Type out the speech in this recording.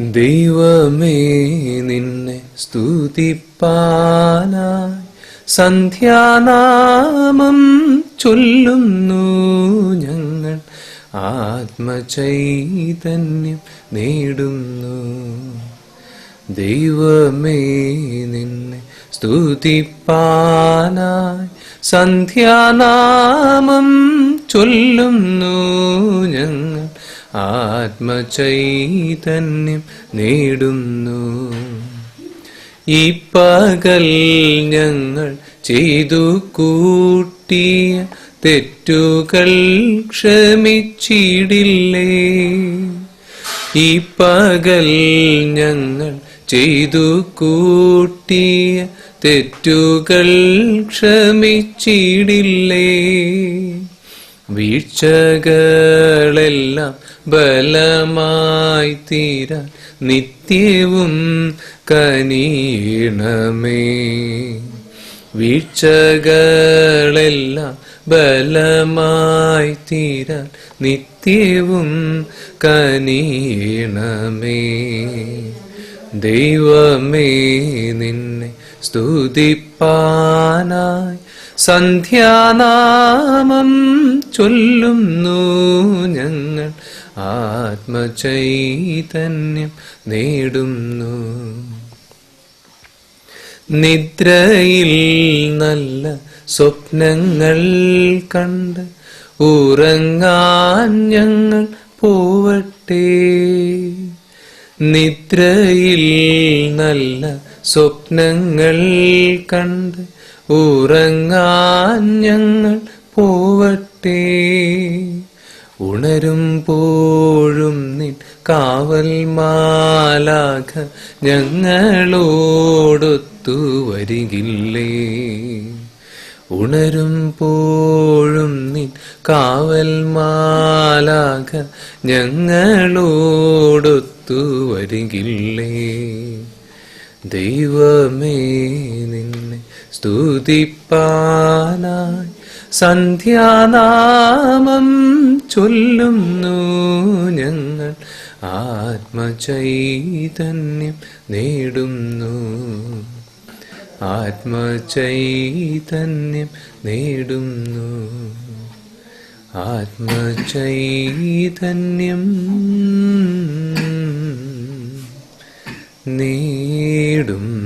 ദൈവമേ നിന്നെ സ്തുതിപ്പാനായി സന്ധ്യാനാമം ചൊല്ലുന്നു ഞങ്ങൾ, ആത്മചൈതന്യം നേടുന്നു. ദൈവമേ നിന്നെ സ്തുതിപ്പാനായി സന്ധ്യാനാമം ചൊല്ലുന്നു ഞങ്ങൾ, ആത്മചൈതന്യം നേടുന്നു. ഈ പകൽ ഞങ്ങൾ ചെയ്തു കൂട്ടിയ തെറ്റുകൾ ക്ഷമിച്ചിടില്ലേ? ഈ പകൽ ഞങ്ങൾ ചെയ്തു കൂട്ടിയ തെറ്റുകൾ ക്ഷമിച്ചിടില്ലേ? വീഴ്ചകളെല്ലാം ബലമായി തീരാൻ നിത്യവും കനിയണമേ. വീഴ്ചകളെല്ലാം ബലമായി തീരാൻ നിത്യവും കനിയണമേ. ദൈവമേ നിന്നെ സ്തുതിപ്പാനായി സന്ധ്യാനാമം ചൊല്ലുന്നു ഞങ്ങൾ, ആത്മചൈതന്യം നേടുന്നു. നിദ്രയിൽ നല്ല സ്വപ്നങ്ങൾ കണ്ട് ഉറങ്ങാൻ ഞങ്ങൾ പോവട്ടെ. നിദ്രയിൽ നല്ല സ്വപ്നങ്ങൾ കണ്ട് ഉറങ്ങാൻ ഞങ്ങൾ പോവട്ടെ. ഉണരുമ്പോഴും നിൻ കാവൽ മാലാഖ ഞങ്ങളോടൊത്തു വരികില്ലേ? ഉണരുമ്പോഴും നിൻ കാവൽ മാലാഖ ഞങ്ങളോടൊത്തു വരികില്ലേ? ദൈവമേ നിന്നെ സ്തുതിപ്പാനായി സന്ധ്യാനാമം ചൊല്ലുന്നു ഞങ്ങൾ, ആത്മചൈതന്യം നേടുന്നു. ആത്മചൈതന്യം നേടുന്നു. ആത്മചൈതന്യം നേടുന്നു.